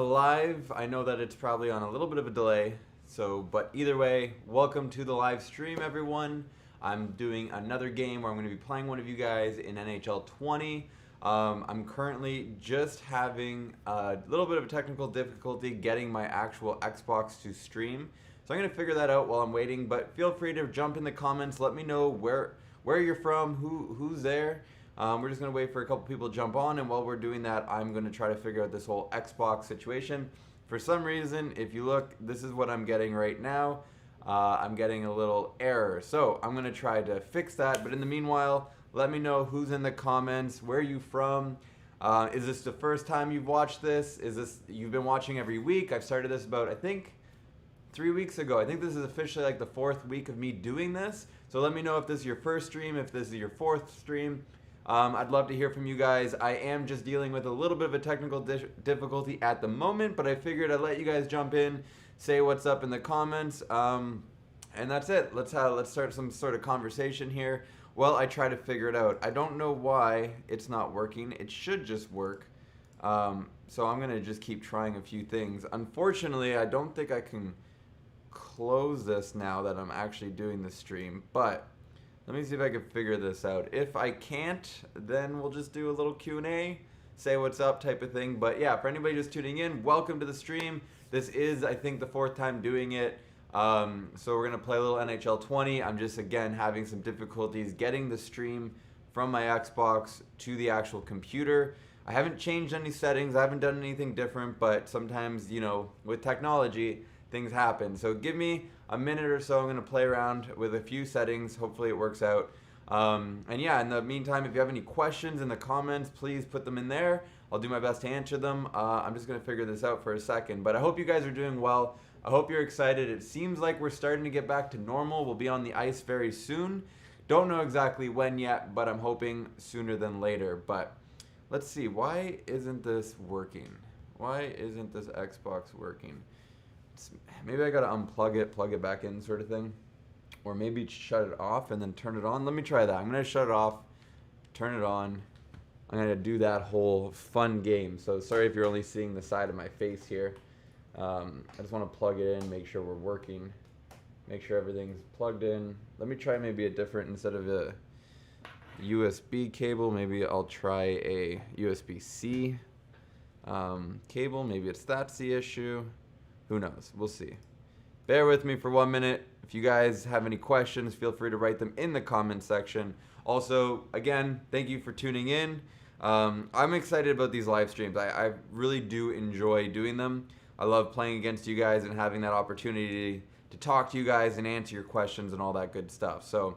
Live. I know that it's probably on a little bit of a delay, but either way, welcome to the live stream, everyone. I'm doing another game where I'm going to be playing one of you guys in NHL 20. I'm currently just having a little bit of a technical difficulty getting my actual Xbox to stream. So I'm going to figure that out while I'm waiting, but feel free to jump in the comments. Let me know where you're from, who's there. We're just going to wait for a couple people to jump on, and while we're doing that, I'm going to try to figure out this whole Xbox situation. For some reason, if you look, this is what I'm getting right now. I'm getting a little error. So I'm going to try to fix that, but in the meanwhile, let me know who's in the comments, where are you from? Is this the first time you've watched this? Is this you've been watching every week? I've started this about, I think, 3 weeks ago. I think this is officially like the 4th week of me doing this. So let me know if this is your first stream, if this is your 4th stream. I'd love to hear from you guys. I am just dealing with a little bit of a technical difficulty at the moment, but I figured I'd let you guys jump in, say what's up in the comments, and that's it. Let's start some sort of conversation here. Well, I try to figure it out. I don't know why it's not working. It should just work. So I'm gonna just keep trying a few things. Unfortunately, I don't think I can close this now that I'm actually doing the stream, but let me see if I can figure this out. If I can't, then we'll just do a little Q&A, say what's up type of thing. But yeah, for anybody just tuning in, welcome to the stream. This is, I think, the 4th time doing it. So we're going to play a little NHL 20. I'm just, again, having some difficulties getting the stream from my Xbox to the actual computer. I haven't changed any settings. I haven't done anything different, but sometimes, you know, with technology, things happen. So give me a minute or so. I'm going to play around with a few settings. Hopefully it works out. And yeah, in the meantime, if you have any questions in the comments, please put them in there. I'll do my best to answer them. I'm just going to figure this out for a second. But I hope you guys are doing well. I hope you're excited. It seems like we're starting to get back to normal. We'll be on the ice very soon. Don't know exactly when yet, but I'm hoping sooner than later. But let's see. Why isn't this working? Why isn't this Xbox working? Maybe I gotta unplug it, plug it back in, sort of thing, or maybe shut it off and then turn it on. Let me try that. I'm gonna shut it off, turn it on. I'm gonna do that whole fun game. So sorry if you're only seeing the side of my face here. I just want to plug it in, make sure we're working, make sure everything's plugged in. Let me try maybe a different, instead of a USB cable, maybe I'll try a USB-C cable. Maybe that's the issue. Who knows? We'll see. Bear with me for 1 minute. If you guys have any questions, feel free to write them in the comment section. Also, again, thank you for tuning in. I'm excited about these live streams. I really do enjoy doing them. I love playing against you guys and having that opportunity to talk to you guys and answer your questions and all that good stuff. So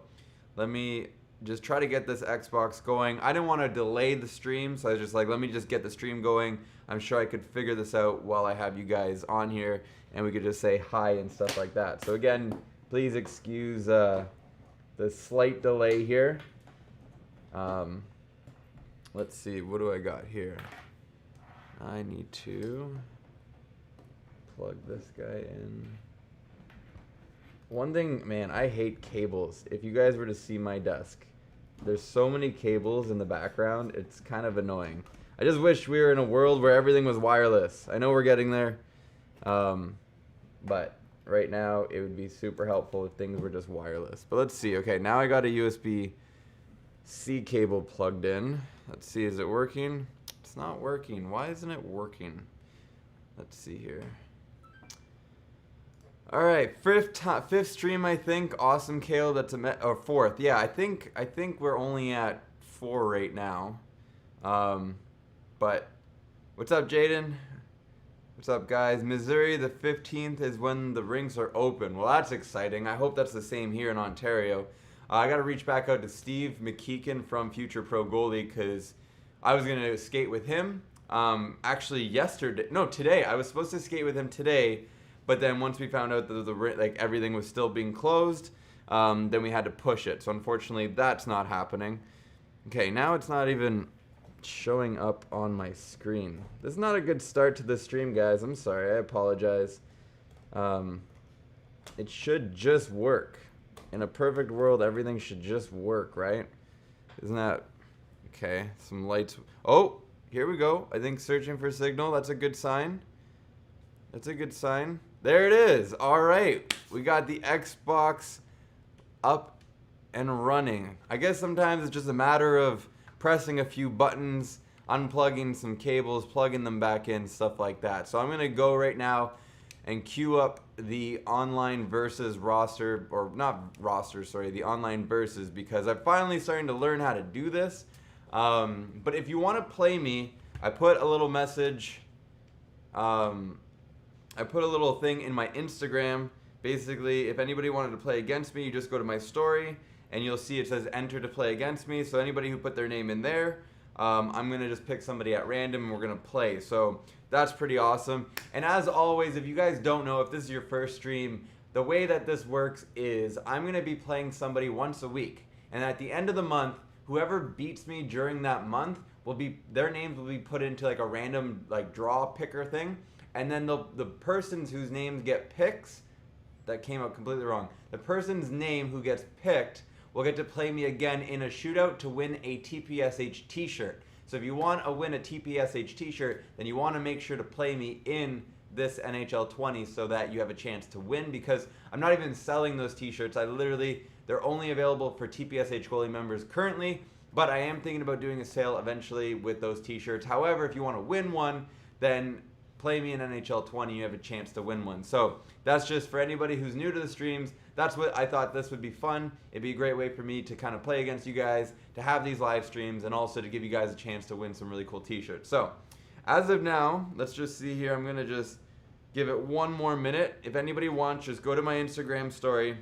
let me just try to get this Xbox going. I didn't want to delay the stream, so I was just like, let me just get the stream going. I'm sure I could figure this out while I have you guys on here, and we could just say hi and stuff like that. So again, please excuse the slight delay here. Let's see, what do I got here? I need to plug this guy in. One thing, man, I hate cables. If you guys were to see my desk, there's so many cables in the background, it's kind of annoying. I just wish we were in a world where everything was wireless. I know we're getting there, but right now it would be super helpful if things were just wireless. But let's see. Okay, now I got a USB-C cable plugged in. Let's see, is it working? It's not working. Why isn't it working? Let's see here. All right, fifth stream, I think. Awesome, Kale. That's or 4th. Yeah, I think we're only at 4 right now. But what's up, Jaden? What's up, guys? Missouri, the 15th is when the rinks are open. Well, that's exciting. I hope that's the same here in Ontario. I got to reach back out to Steve McKeegan from Future Pro Goalie, because I was going to skate with him. Actually, today. I was supposed to skate with him today. But then once we found out that everything was still being closed, then we had to push it. So unfortunately, that's not happening. Okay, now it's not even showing up on my screen. This is not a good start to the stream, guys. I'm sorry. I apologize. It should just work. In a perfect world, everything should just work, right? Isn't that okay? Some lights. Oh, here we go. I think searching for signal. That's a good sign. That's a good sign. There it is. All right. We got the Xbox up and running. I guess sometimes it's just a matter of pressing a few buttons, unplugging some cables, plugging them back in, stuff like that. So I'm going to go right now and queue up the online versus roster, or not roster, sorry, the online versus, because I'm finally starting to learn how to do this. But if you want to play me, I put a little message, I put a little thing in my Instagram. Basically, if anybody wanted to play against me, you just go to my story, and you'll see it says enter to play against me. So anybody who put their name in there, I'm going to just pick somebody at random, and we're going to play. So that's pretty awesome. And as always, if you guys don't know, if this is your first stream, the way that this works is I'm going to be playing somebody once a week. And at the end of the month, whoever beats me during that month, their names will be put into like a random like draw picker thing. And then the persons whose names get picks, that came out completely wrong. The person's name who gets picked will get to play me again in a shootout to win a TPSH t-shirt. So if you want to win a TPSH t-shirt, then you want to make sure to play me in this NHL 20 so that you have a chance to win, because I'm not even selling those t-shirts. They're only available for TPSH Goalie members currently, but I am thinking about doing a sale eventually with those t-shirts. However, if you want to win one, then play me in NHL 20, you have a chance to win one. So that's just for anybody who's new to the streams. That's what I thought this would be fun. It'd be a great way for me to kind of play against you guys, to have these live streams, and also to give you guys a chance to win some really cool t-shirts. So as of now, let's just see here. I'm going to just give it one more minute. If anybody wants, just go to my Instagram story.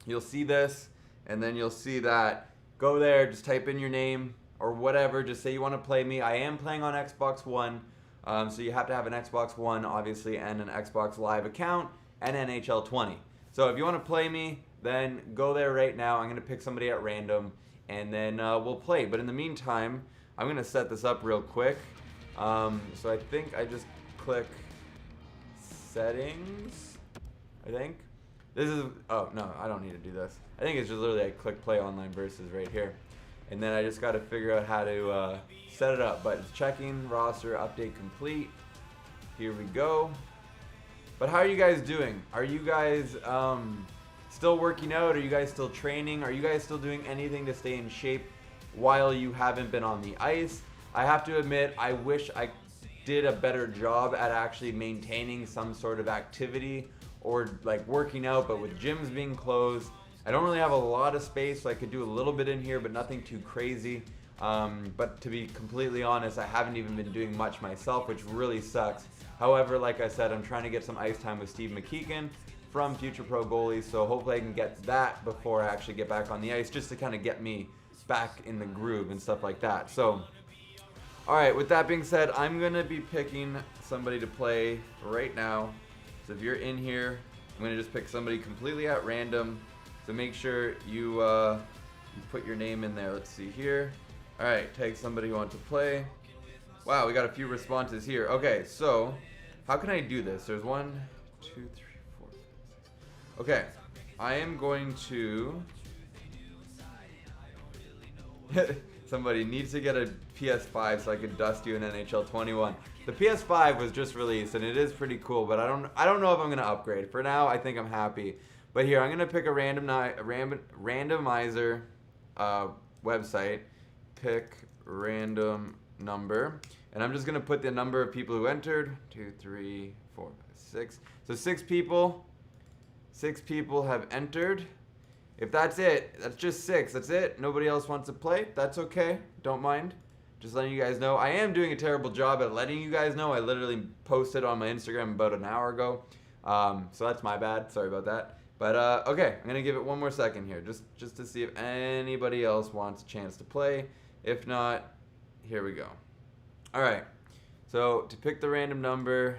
You'll see this, and then you'll see that. Go there, just type in your name or whatever. Just say you want to play me. I am playing on Xbox One. So you have to have an Xbox One, obviously, and an Xbox Live account, and NHL 20. So if you want to play me, then go there right now. I'm going to pick somebody at random, and then we'll play. But in the meantime, I'm going to set this up real quick. So I think I just click settings, I think. This is, oh, no, I don't need to do this. I think it's just literally I click play online versus right here. And then I just got to figure out how to set it up. But it's checking roster update complete. Here we go. But how are you guys doing? Are you guys still working out? Are you guys still training? Are you guys still doing anything to stay in shape while you haven't been on the ice? I have to admit, I wish I did a better job at actually maintaining some sort of activity or like working out, but with gyms being closed, I don't really have a lot of space, so I could do a little bit in here, but nothing too crazy. But to be completely honest, I haven't even been doing much myself, which really sucks. However, like I said, I'm trying to get some ice time with Steve McKeegan from Future Pro Goalies, so hopefully I can get that before I actually get back on the ice, just to kind of get me back in the groove and stuff like that. So, alright, with that being said, I'm going to be picking somebody to play right now. So if you're in here, I'm going to just pick somebody completely at random. So make sure you put your name in there. Let's see here. Alright, tag somebody who wants to play. Wow, we got a few responses here. Okay, so how can I do this? There's 1, 2, 3, 4, 5, 6. Okay, I am going to... Somebody needs to get a PS5 so I can dust you in NHL 21. The PS5 was just released and it is pretty cool, but I don't know if I'm gonna upgrade. For now, I think I'm happy. But here, I'm gonna pick a randomizer website. Pick random number, and I'm just gonna put the number of people who entered. 2, 3, 4, 5, 6. So 6 people. 6 people have entered. If that's it, that's just 6. That's it. Nobody else wants to play. That's okay. Don't mind. Just letting you guys know. I am doing a terrible job at letting you guys know. I literally posted on my Instagram about an hour ago. So that's my bad. Sorry about that. But okay, I'm gonna give it one more second here, just to see if anybody else wants a chance to play. If not, here we go. All right. So to pick the random number,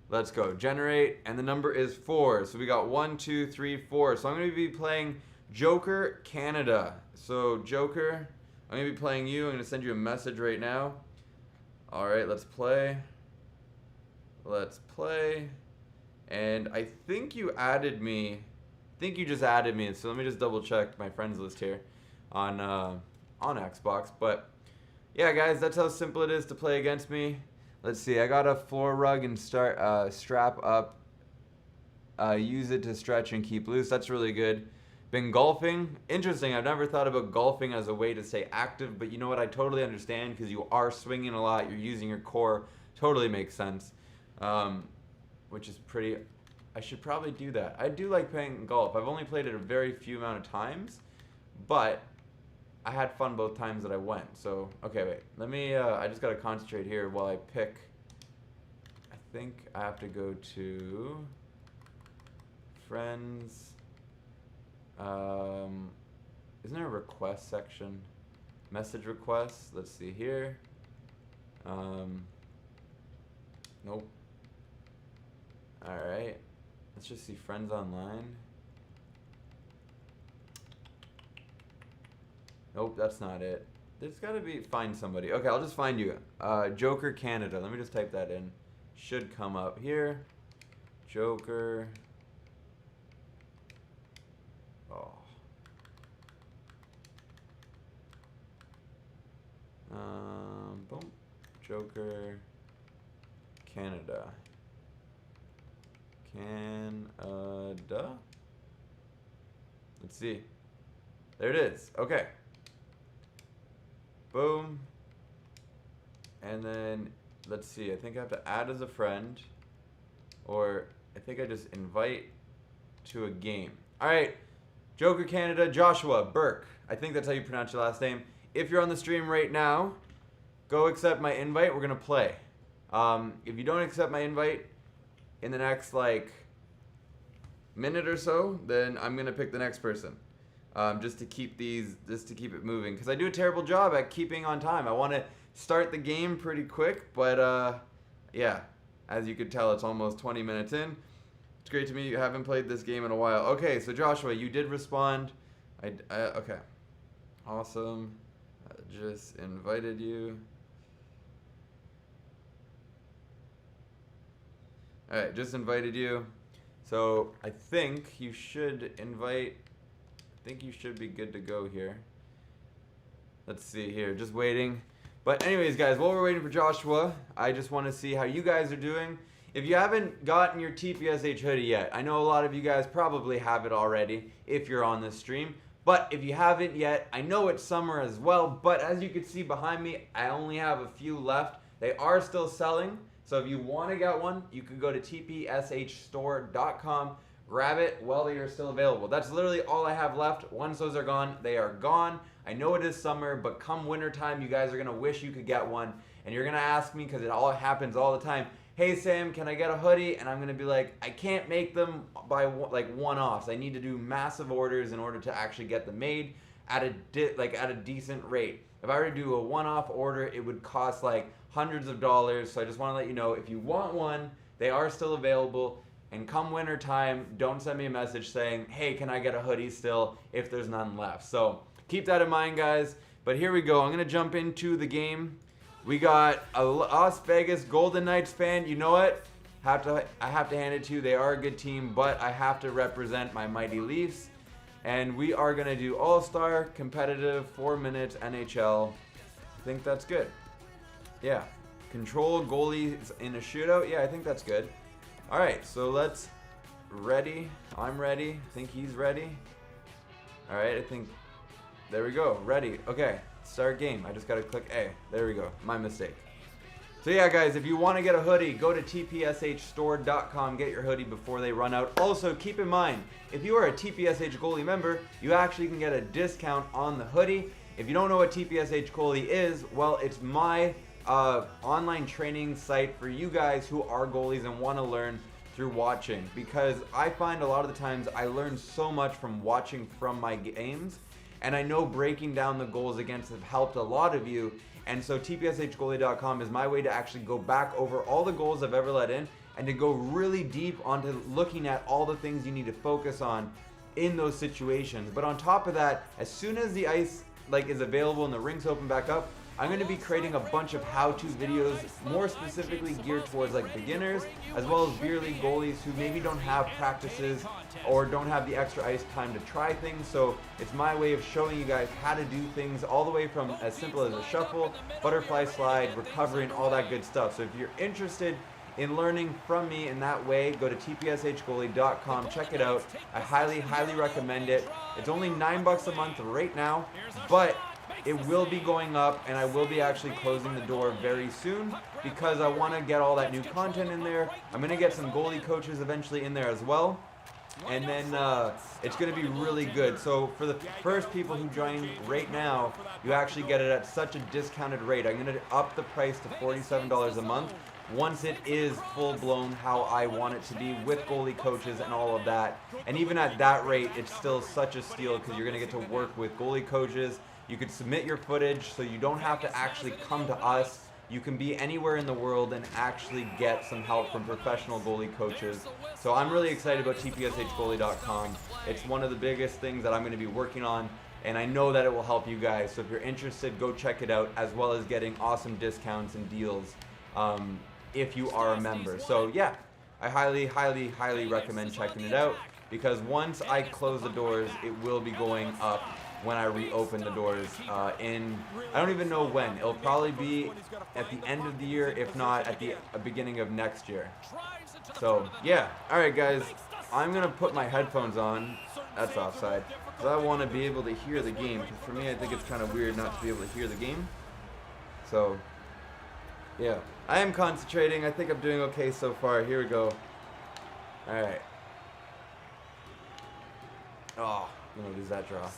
let's go. Generate, and the number is 4. So we got 1, 2, 3, 4. So I'm gonna be playing Joker Canada. So Joker, I'm gonna be playing you. I'm gonna send you a message right now. All right, let's play. Let's play. And I think you added me. I think you just added me. So let me just double check my friends list here on Xbox. But yeah, guys, that's how simple it is to play against me. Let's see. I got a floor rug and strap up. Use it to stretch and keep loose. That's really good. Been golfing. Interesting. I've never thought about golfing as a way to stay active, but you know what? I totally understand because you are swinging a lot. You're using your core. Totally makes sense. Which is pretty... I should probably do that. I do like playing golf. I've only played it a very few amount of times, but I had fun both times that I went. So, okay, wait. Let me... I just got to concentrate here while I pick... I think I have to go to... Friends... isn't there a request section? Message requests. Let's see here. Nope. Alright. Let's just see friends online. Nope, that's not it. There's gotta be, find somebody. Okay, I'll just find you. Joker Canada. Let me just type that in. Should come up here. Joker. Oh. Boom. Joker. Canada. Canada. Let's see. There it is. Okay. Boom. And then, let's see. I think I have to add as a friend. Or, I think I just invite to a game. Alright. Joker Canada, Joshua Burke. I think that's how you pronounce your last name. If you're on the stream right now, go accept my invite. We're going to play. If you don't accept my invite in the next, like, minute or so, then I'm going to pick the next person. Just to keep it moving. Because I do a terrible job at keeping on time. I want to start the game pretty quick, but, yeah. As you could tell, it's almost 20 minutes in. It's great to meet you. Haven't played this game in a while. Okay, so Joshua, you did respond. Okay. Awesome. I just invited you. Alright, just invited you. So, I think you should be good to go here. Let's see here. Just waiting. But anyways, guys, while we're waiting for Joshua, I just want to see how you guys are doing. If you haven't gotten your TPSH hoodie yet, I know a lot of you guys probably have it already if you're on this stream. But if you haven't yet, I know it's summer as well, but as you can see behind me, I only have a few left. They are still selling, so if you want to get one, you can go to tpshstore.com, grab it while they are still available. That's literally all I have left. Once those are gone, they are gone. I know it is summer, but come winter time, you guys are going to wish you could get one, and you're going to ask me, because it all happens all the time, hey Sam, can I get a hoodie? And I'm going to be like, I can't make them by like one-offs. I need to do massive orders in order to actually get them made at a decent rate. If I were to do a one-off order, it would cost like hundreds of dollars. So I just want to let you know, if you want one, they are still available. And come winter time, don't send me a message saying, hey, can I get a hoodie still if there's none left? So keep that in mind, guys. But here we go. I'm going to jump into the game. We got a Las Vegas Golden Knights fan. You know what? I have to hand it to you. They are a good team, but I have to represent my mighty Leafs. And we are going to do All-Star, competitive, 4 minutes, NHL. I think that's good. Yeah. Control goalies in a shootout. Yeah, I think that's good. All right, so let's... Ready. I'm ready. I think he's ready. All right, I think... There we go. Ready. Okay. Start game. I just got to click A. There we go. My mistake. So yeah, guys, if you want to get a hoodie, go to tpshstore.com. Get your hoodie before they run out. Also, keep in mind, if you are a TPSH Goalie member, you actually can get a discount on the hoodie. If you don't know what TPSH Goalie is, well, it's my online training site for you guys who are goalies and want to learn through watching. Because I find a lot of the times I learn so much from watching from my games. And I know breaking down the goals against have helped a lot of you. And so tpshgoalie.com is my way to actually go back over all the goals I've ever let in and to go really deep onto looking at all the things you need to focus on in those situations. But on top of that, as soon as the ice is available and the rinks open back up, I'm going to be creating a bunch of how-to videos, more specifically geared towards like beginners, as well as beer league goalies who maybe don't have practices or don't have the extra ice time to try things. So it's my way of showing you guys how to do things all the way from as simple as a shuffle, butterfly slide, recovery, and all that good stuff. So if you're interested in learning from me in that way, go to tpshgoalie.com, check it out. I highly recommend it. It's only $9 a month right now, but it will be going up, and I will be actually closing the door very soon because I want to get all that new content in there. I'm going to get some goalie coaches eventually in there as well, and then it's going to be really good. So for the first people who join right now, you actually get it at such a discounted rate. I'm going to up the price to $47 a month once it is full-blown how I want it to be with goalie coaches and all of that. And even at that rate, it's still such a steal because you're going to get to work with goalie coaches. You could submit your footage so you don't have to actually come to us. You can be anywhere in the world and actually get some help from professional goalie coaches. So I'm really excited about tpshgoalie.com. It's one of the biggest things that I'm going to be working on, and I know that it will help you guys. So if you're interested, go check it out, as well as getting awesome discounts and deals if you are a member. So yeah, I highly recommend checking it out, because once I close the doors, it will be going up when I reopen the doors I don't even know when. It'll probably be at the end of the year, if not at the beginning of next year. So yeah, alright guys, I'm gonna put my headphones on. That's offside, because I want to be able to hear the game, because for me I think it's kind of weird not to be able to hear the game. So yeah, I am concentrating. I think I'm doing okay so far. Here we go. Alright. Oh, I'm gonna lose that draw.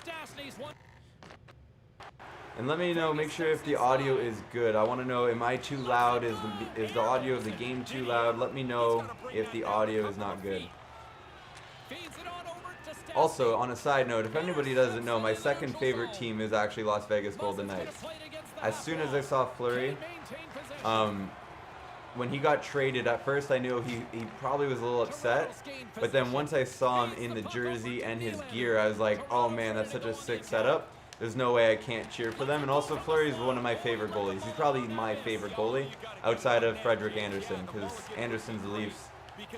And let me know, make sure if the audio is good. I want to know, am I too loud? Is the audio of the game too loud? Let me know if the audio is not good. Also, on a side note, if anybody doesn't know, my second favorite team is actually Las Vegas Golden Knights. As soon as I saw Fleury, when he got traded, at first I knew he probably was a little upset, but then once I saw him in the jersey and his gear, I was like, oh man, that's such a sick setup. There's no way I can't cheer for them. And also, Fleury is one of my favorite goalies. He's probably my favorite goalie outside of Frederik Andersen, because Andersen's the Leafs,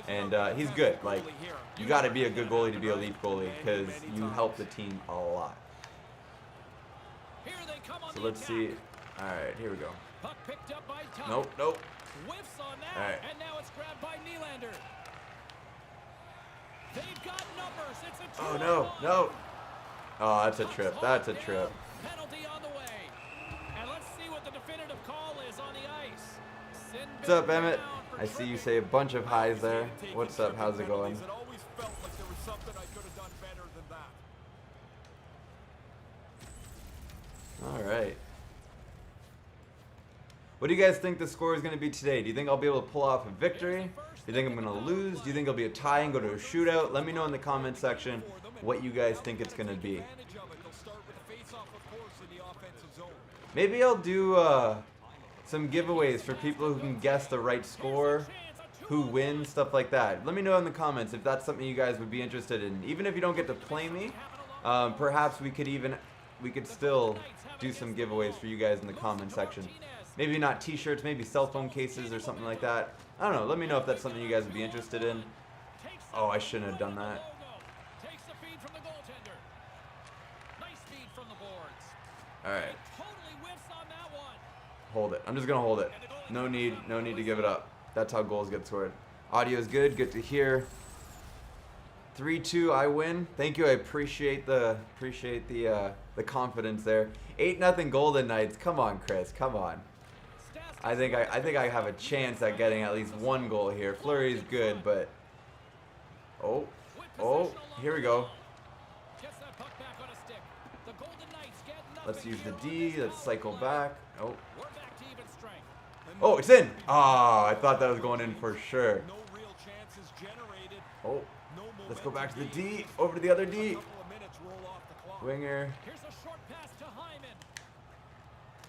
and he's good. Like, you got to be a good goalie to be a Leaf goalie, because you help the team a lot. So let's see. All right, here we go. Nope. Whiffs on that, All right. and now it's grabbed by Nylander. They've got numbers. It's a Oh no. Oh, that's a trip. That's a trip. penalty on the way. And let's see what the definitive call is on the ice. What's up, Emmett? I see you say a bunch of highs there. What's up? How's it going? It always felt like there was something I could have done better than that. All right. What do you guys think the score is going to be today? Do you think I'll be able to pull off a victory? Do you think I'm going to lose? Do you think it'll be a tie and go to a shootout? Let me know in the comment section what you guys think it's going to be. Maybe I'll do some giveaways for people who can guess the right score, who wins, stuff like that. Let me know in the comments if that's something you guys would be interested in. Even if you don't get to play me, perhaps we could still do some giveaways for you guys in the comment section. Maybe not t-shirts, maybe cell phone cases or something like that. I don't know. Let me know if that's something you guys would be interested in. Oh, I shouldn't have done that. All right. Hold it. I'm just going to hold it. No need to give it up. That's how goals get scored. Audio is good. Good to hear. 3-2, I win. Thank you. I appreciate the confidence there. 8-0 Golden Knights. Come on, Chris. Come on. I think I have a chance at getting at least one goal here. Fleury is good, but oh, here we go. Let's use the D. Let's cycle back. Oh, it's in. Ah, I thought that was going in for sure. Oh, let's go back to the D. Over to the other D. Winger.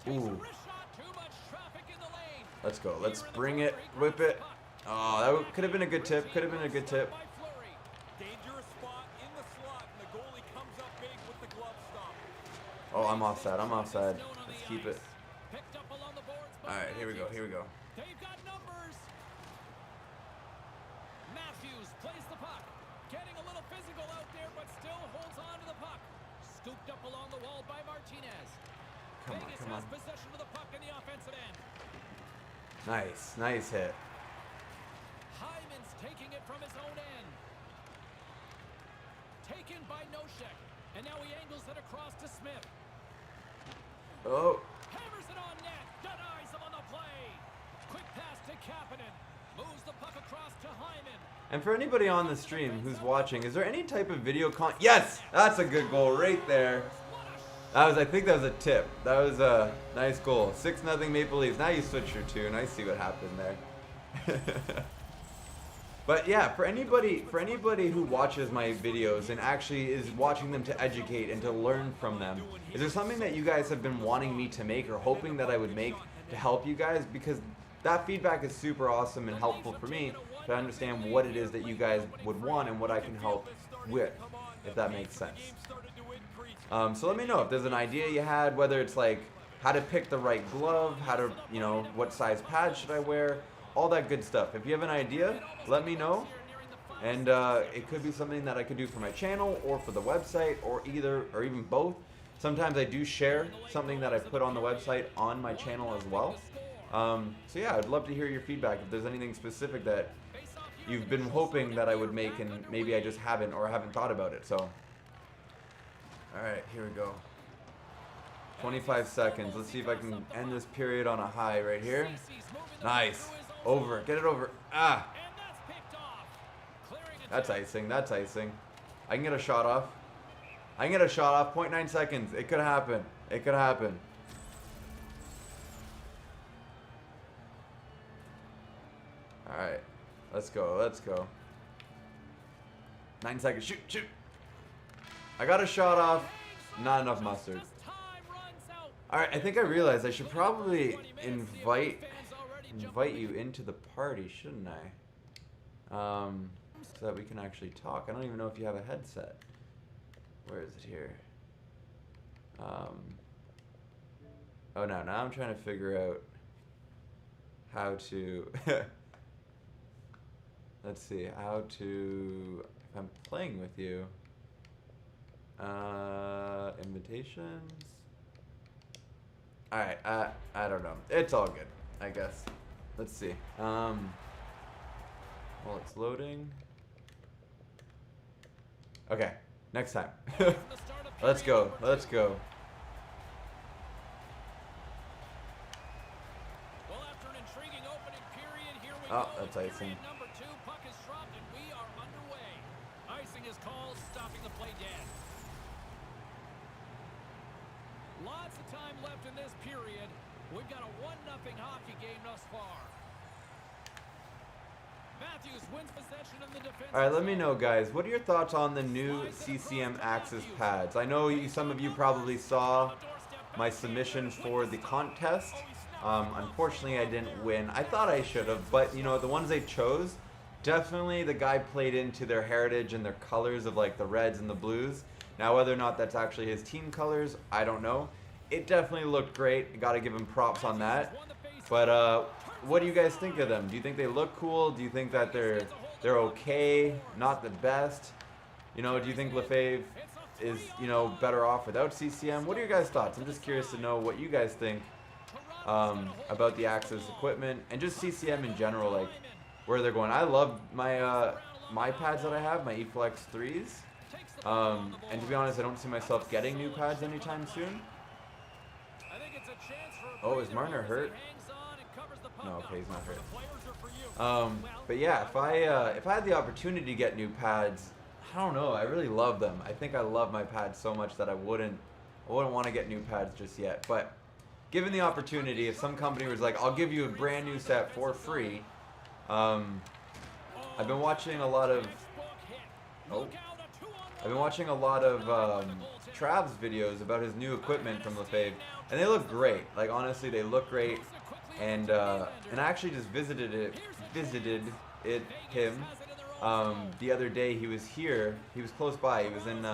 Ooh. Let's go. Let's bring it. Whip it. Oh, that could have been a good tip. Oh, I'm offside. Let's keep it. by All right, here we go. Matthews. Here we go. They've got numbers. Matthews plays the puck. Getting a little physical out there, but still holds on to the puck. Scooped up along the wall by Martinez. Come on, Vegas come has on. possession of the puck in the offensive end. Nice, nice hit. Hyman's taking it from his own end. Taken by Noshek. And now he angles it across to Smith. Oh, Hammers it on net. Denies him on the play. Quick pass to Kapanen. Moves the puck across to Hyman. and for anybody on the stream who's watching, is there any type of video Yes, that's a good goal right there. I think that was a tip. That was a nice goal. 6-0 Maple Leafs. Now you switch your tune. I see what happened there. But yeah, for anybody who watches my videos and actually is watching them to educate and to learn from them, is there something that you guys have been wanting me to make or hoping that I would make to help you guys? Because that feedback is super awesome and helpful for me to understand what it is that you guys would want and what I can help with, if that makes sense. So let me know if there's an idea you had, whether it's like how to pick the right glove, how to, what size pad should I wear, all that good stuff. If you have an idea, let me know. And it could be something that I could do for my channel or for the website or even both. Sometimes I do share something that I put on the website on my channel as well. So yeah, I'd love to hear your feedback if there's anything specific that you've been hoping that I would make and maybe I just haven't or haven't thought about it. So, all right, here we go. 25 seconds. Let's see if I can end this period on a high right here. Nice. Over. Get it over. Ah. That's icing. That's icing. I can get a shot off. 0.9 seconds. It could happen. It could happen. All right. Let's go. Let's go. 9 seconds. Shoot. Shoot. I got a shot off. Not enough mustard. All right. I think I realized I should probably invite you into the party, shouldn't I? So that we can actually talk. I don't even know if you have a headset. Where is it here? Oh no, now I'm trying to figure out how to let's see, how to, if I'm playing with you, invitations. Alright, I don't know. It's all good, I guess. Let's see. While it's loading. Okay, next time. Let's go. Let's go. Well, after an intriguing opening period, here we Oh, go. that's icing. Period number 2, puck is dropped, and we are underway. Icing is called, stopping the play dead. Lots of time left in this period. We've got a 1-0 hockey game thus far. Matthews wins possession in the defense. All right, let me know, guys. What are your thoughts on the new CCM Axis pads? I know some of you probably saw my submission for the contest. Unfortunately, I didn't win. I thought I should have, but the ones they chose, definitely the guy played into their heritage and their colors of like the reds and the blues. Now, whether or not that's actually his team colors, I don't know. It definitely looked great. I gotta give him props on that. But what do you guys think of them? Do you think they look cool? Do you think that they're okay, not the best? Do you think Lefebvre is better off without CCM? What are your guys' thoughts? I'm just curious to know what you guys think about the Axis equipment and just CCM in general, like where they're going. I love my my pads that I have, my eFlex 3s. And to be honest, I don't see myself getting new pads anytime soon. Oh, is Marner hurt? No, okay, he's not hurt. But yeah, if I had the opportunity to get new pads, I don't know. I really love them. I think I love my pads so much that I wouldn't want to get new pads just yet. But given the opportunity, if some company was like, "I'll give you a brand new set for free," I've been watching a lot of Trav's videos about his new equipment from Lefebvre, and they look great. Like honestly, they look great. And I actually just visited him the other day. He was here. He was close by. He was in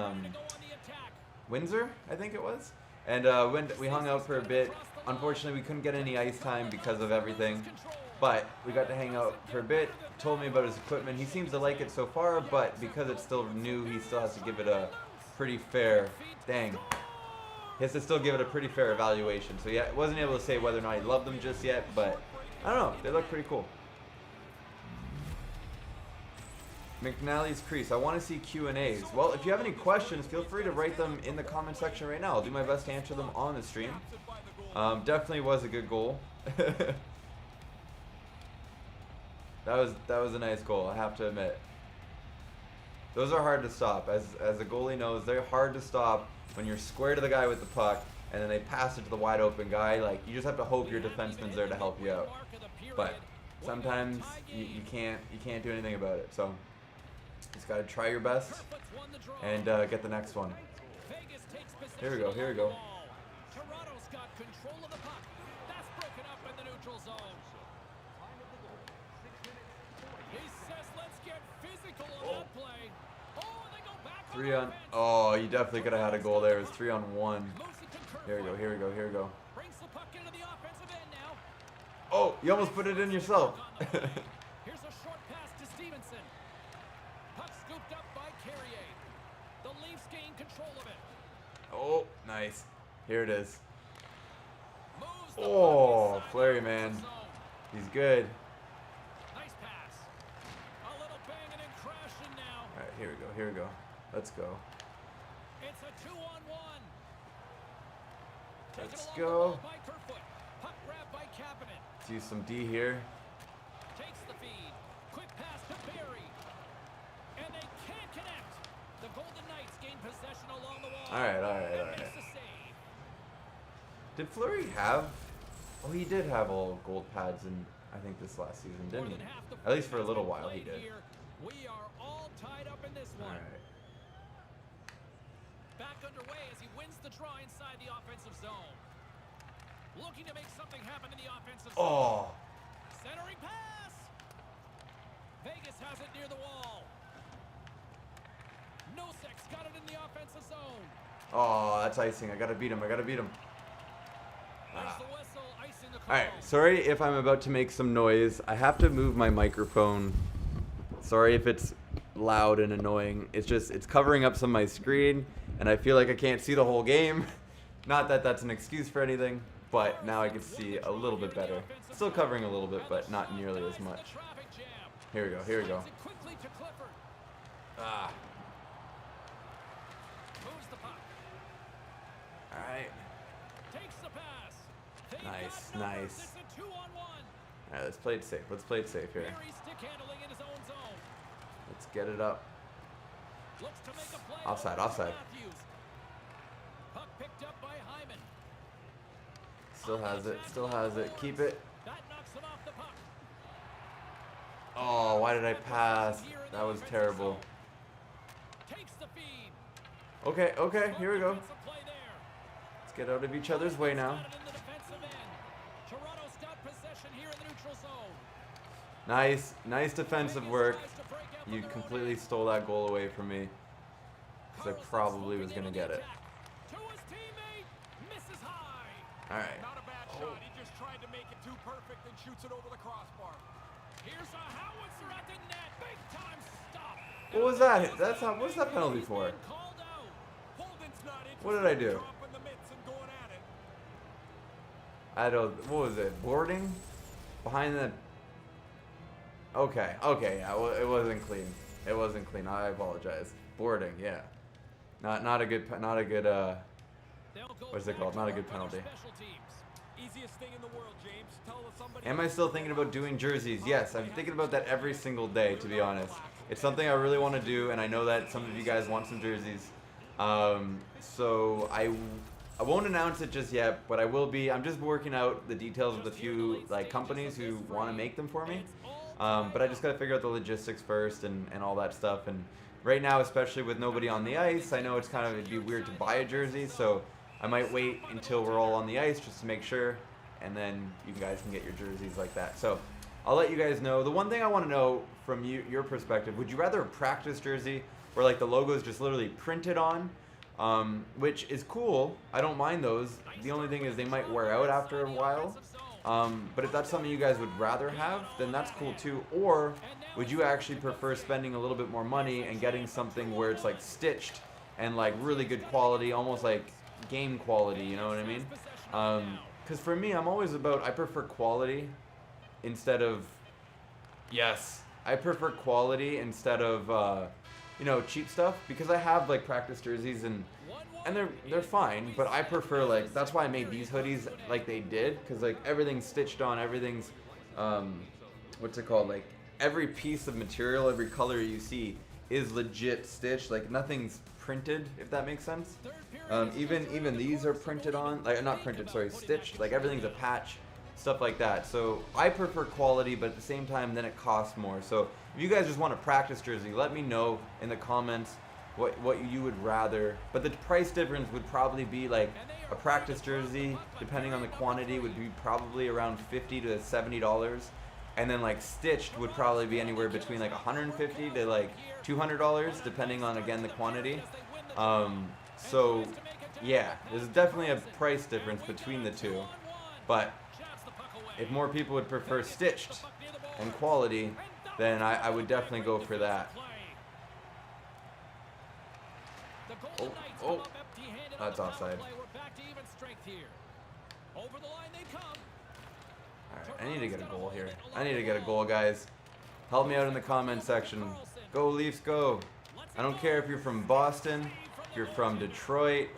Windsor, I think it was. And we hung out for a bit. Unfortunately, we couldn't get any ice time because of everything, but we got to hang out for a bit. Told me about his equipment. He seems to like it so far, but because it's still new, he still has to give it a pretty fair, dang. He has to still give it a pretty fair evaluation. So yeah, wasn't able to say whether or not he loved them just yet, but I don't know. They look pretty cool. McNally's Crease. I want to see Q&As. Well, if you have any questions, feel free to write them in the comment section right now. I'll do my best to answer them on the stream. Definitely was a good goal. That was a nice goal, I have to admit. Those are hard to stop. As a goalie knows, they're hard to stop when you're square to the guy with the puck and then they pass it to the wide open guy. Like, you just have to hope your defenseman's there to help you out. But sometimes you can't do anything about it. So just gotta try your best and get the next one. Here we go. Toronto's got control of the puck. That's broken up in the neutral zone. He says, let's get physical on that play. Oh, they go back. 3 on. Oh, you definitely could have had a goal there. It was 3 on 1. Here we go. Brings the puck into the offensive end now. Oh, you almost put it in yourself. Here's a short pass to Stevenson. Puck scooped up by Carrier. The Leafs gain control of it. Oh, nice. Here it is. Moves the Oh, puck Fleury, inside the man. zone. He's good. Nice pass. A little banging and crashing now. All right, here we go. Let's go. It's a 2-on-1. Let's Taken along the go. wall by Kerfoot. Puck grabbed by Kapanen. Let's use some D here. Takes the feed. Quick pass to Barry. And they can't connect. The Golden Knights gain possession along the wall. All right. And makes the save. Did Fleury have? Oh, he did have all gold pads in, I think, this last season, More didn't than he? half the At least for a has little been while, he played did. here. We are all tied up in this All one. right. Back underway as he wins the draw inside the offensive zone. Looking to make something happen in the offensive zone. Oh, Centering pass. Vegas has it near the wall. Nosek's got it in the offensive zone. oh, that's icing. I gotta beat him. There's the whistle, icing the call. All right. Sorry if I'm about to make some noise. I have to move my microphone. Sorry if it's loud and annoying. It's covering up some of my screen, and I feel like I can't see the whole game. Not that that's an excuse for anything, but now I can see a little bit better. Still covering a little bit, but not nearly as much. Here we go. Slides it quickly to Clifford. Ah. Moves the puck. All right. Takes the pass. They've Nice, got numbers. nice. It's a 2-on-1. All right. Let's play it safe. Here. Barry stick handling in his own zone. Let's get it up. Looks to make a play. Offside. over to Matthews. Puck picked up by Hyman. Still has it. Keep it. That knocks him off the puck. Oh, why did I pass? That was terrible. Takes the feed. Okay. Here we go. Defensive play there. Let's get out of each other's way now. Got it in the defensive end. Toronto's got possession here in the neutral zone. Nice defensive work. You completely stole that goal away from me. Because I probably was going to get it. To his teammate, misses high. All right. Not a bad shot. He just tried to make it too perfect and shoots it over the crossbar. Here's a howitzer at the net. Big time stop. What was that? What's that penalty for? Called out. Holden's not interested What did I in do? dropping the mitts and going at it. I don't. What was it? Boarding? Behind the. Okay. Yeah. Well, it wasn't clean. I apologize. Boarding. Yeah. Not a good. They'll go What is it back called? to Not a work good on their penalty. special teams. Easiest thing in the world, James. Tell somebody. Am I still thinking about doing jerseys? Yes, I'm thinking about that every single day, to be honest. It's something I really want to do, and I know that some of you guys want some jerseys. So I won't announce it just yet, but I will be. I'm just working out the details with a few companies who want to make them for me. But I just got to figure out the logistics first and all that stuff. And right now, especially with nobody on the ice, I know it'd be weird to buy a jersey, so I might wait until we're all on the ice just to make sure, and then you guys can get your jerseys like that. So I'll let you guys know. The one thing I want to know from your perspective, would you rather a practice jersey where like the logo is just literally printed on, which is cool. I don't mind those. The only thing is they might wear out after a while. But if that's something you guys would rather have, then that's cool too. Or would you actually prefer spending a little bit more money and getting something where it's like stitched and like really good quality, almost like game quality, you know what I mean? Because for me, I'm always about, I prefer quality instead of, yes, I prefer quality instead of, you know, cheap stuff, because I have like practice jerseys and they're fine, but I prefer, like, that's why I made these hoodies like they did, because like everything's stitched on, everything's what's it called, like every piece of material, every color you see is legit stitched, like nothing's printed, if that makes sense. Even these are printed on, like not printed, sorry, stitched, like everything's a patch, stuff like that. So I prefer quality, but at the same time then it costs more. So if you guys just want a practice jersey, let me know in the comments what you would rather. But the price difference would probably be like a practice jersey, depending on the quantity, would be probably around $50 to $70. And then like stitched would probably be anywhere between like $150 to like $200, depending on, again, the quantity. So yeah, there's definitely a price difference between the two. But if more people would prefer stitched and quality, then I would definitely go for that. Oh, that's offside. Alright, I need to get a goal here. I need to get a goal, guys. Help me out in the comment section. Go Leafs, go. I don't care if you're from Boston, if you're from Detroit,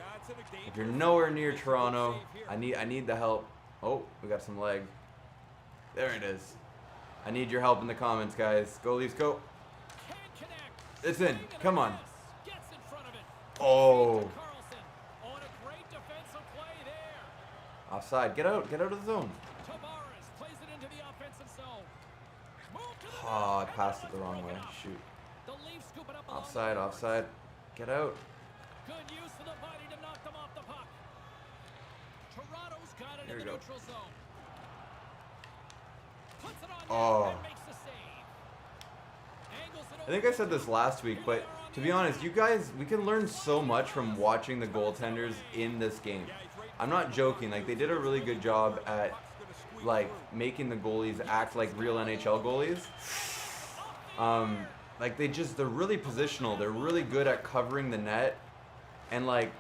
if you're nowhere near Toronto. I need the help. Oh, we got some leg. There it is. I need your help in the comments, guys. Go Leafs, go. It's in. Come on. Oh. Offside. Get out. Get out of the zone. Oh, I passed it the wrong way. Shoot. Offside, offside. Get out. Here we go. Oh. I think I said this last week, but to be honest, you guys, we can learn so much from watching the goaltenders in this game. I'm not joking. Like, they did a really good job at, like, making the goalies act like real NHL goalies. Like, they're really positional. They're really good at covering the net. And, like,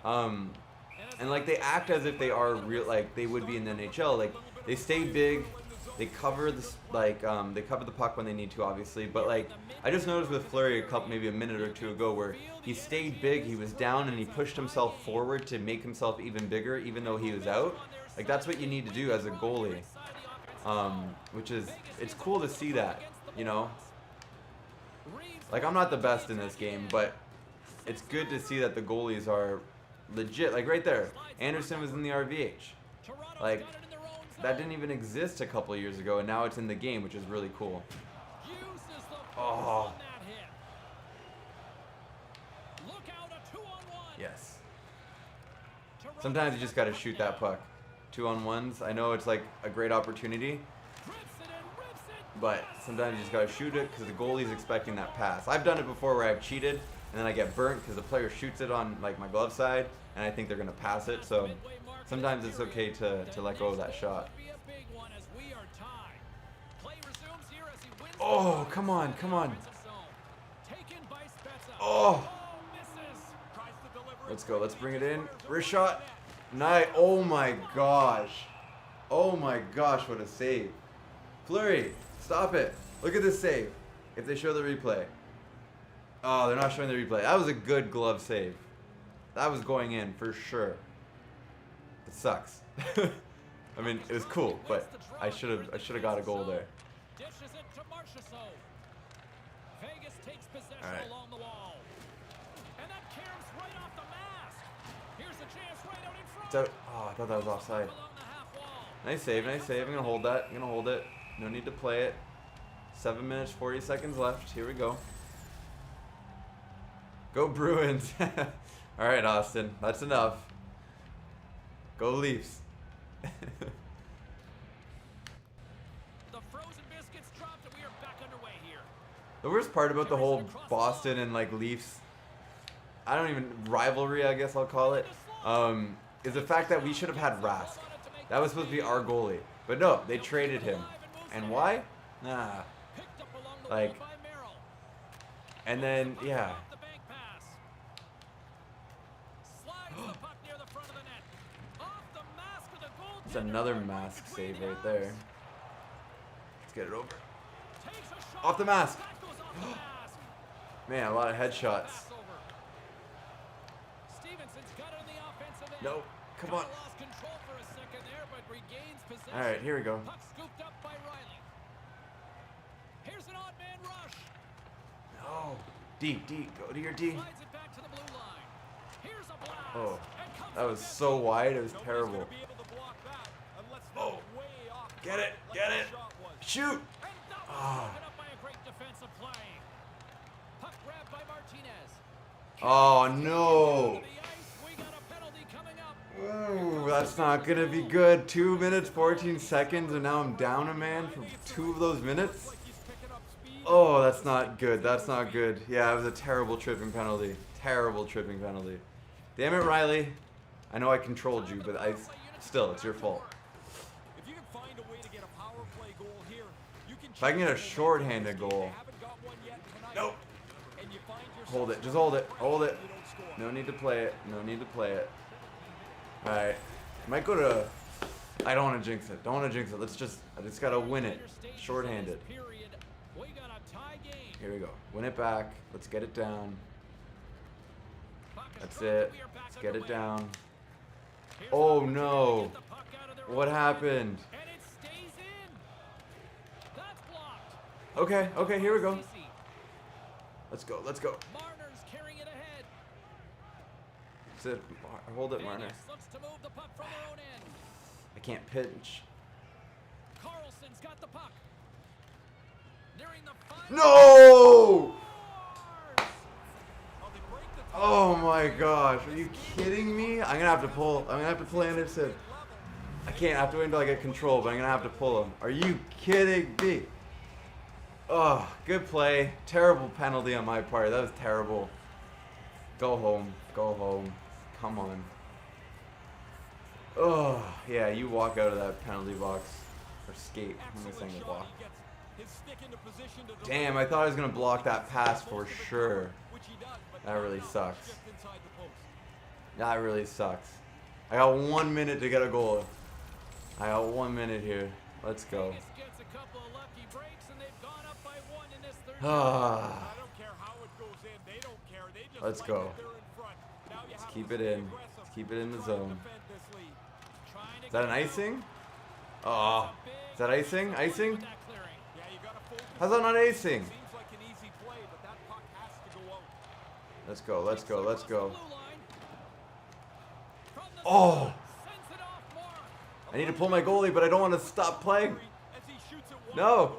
and, like, they act as if they are real, like, they would be in the NHL. Like, they stay big. They cover this, like, they cover the puck when they need to, obviously. But, like, I just noticed with Fleury maybe a minute or two ago, where he stayed big, he was down, and he pushed himself forward to make himself even bigger, even though he was out. Like, that's what you need to do as a goalie. Which is, it's cool to see that, you know? Like, I'm not the best in this game, but it's good to see that the goalies are legit. Like, right there, Anderson was in the RVH. Like, that didn't even exist a couple of years ago, and now it's in the game, which is really cool. Oh. Yes. Sometimes you just got to shoot that puck. 2-on-1s. I know it's like a great opportunity, but sometimes you just got to shoot it because the goalie's expecting that pass. I've done it before where I've cheated, and then I get burnt because the player shoots it on, like, my glove side, and I think they're going to pass it. So sometimes it's okay to let go of that shot. Oh, come on, come on. Oh. Let's go. Let's bring it in. Wrist shot. Nice. Oh my gosh. Oh my gosh, what a save. Fleury, stop it. Look at this save. If they show the replay. Oh, they're not showing the replay. That was a good glove save. That was going in for sure. It sucks. I mean, it was cool, but I should have got a goal there. All right. It's out. Oh, I thought that was offside. Nice save, nice save. I'm gonna hold that. I'm gonna hold it. No need to play it. 7 minutes, 40 seconds left. Here we go. Go Bruins. All right, Austin. That's enough. Go Leafs. The frozen biscuits dropped and we are back underway here. The worst part about the whole Boston and like Leafs, I don't even rivalry, I guess I'll call it, is the fact that we should have had Rask. That was supposed to be our goalie, but no, they traded him. And why? Nah. Like, and then yeah. It's another mask save right there. Let's get it over. Off the mask. Man, a lot of headshots. No, come on. All right, here we go. No, deep, go to your D. Oh, that was so wide, it was terrible. Oh, get it, shoot. Oh no. Ooh, that's not gonna be good. 2 minutes, 14 seconds, and now I'm down a man for 2 of those minutes. Oh, that's not good. That's not good. Yeah, it was a terrible tripping penalty. Terrible tripping penalty. Damn it, Riley. I know I controlled you, but still, it's your fault. If I can get a shorthanded goal. Nope. Hold it. Just hold it. Hold it. No need to play it. No need to play it. Alright. Might go to... I don't want to jinx it. Don't want to jinx it. I just gotta win it. Shorthanded. Here we go. Win it back. Let's get it down. That's it. Let's get it down. Oh no. What happened? Okay, here we go. Let's go. That's it. Hold it, Marner. I can't pinch. No! Oh my gosh, are you kidding me? I'm gonna have to pull. I'm gonna have to pull Anderson. I can't. I have to wait until I get control, but I'm gonna have to pull him. Are you kidding me? Oh, good play. Terrible penalty on my part. That was terrible. Go home. Go home. Come on. Oh, yeah, you walk out of that penalty box. Or skate. I'm saying a block. Damn, I thought I was going to block that pass for sure. That really sucks. That really sucks. I got 1 minute to get a goal. I got 1 minute here. Let's go. Let's go. Let's keep it in. Let's keep it in the zone. Is that an icing? Oh, is that icing? Icing? How's that not icing? Let's go. Let's go. Let's go. Oh! I need to pull my goalie, but I don't want to stop playing. No.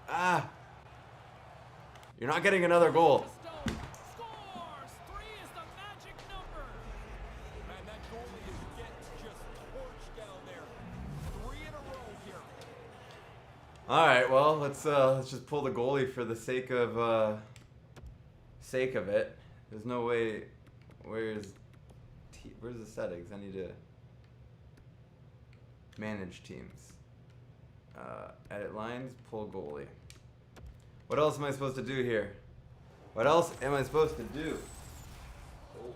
Ah. You're not getting another goal. All right, well, let's just pull the goalie for the sake of it. There's no way. Where's the settings? I need to manage teams. Edit lines, pull goalie. What else am I supposed to do here? What else am I supposed to do?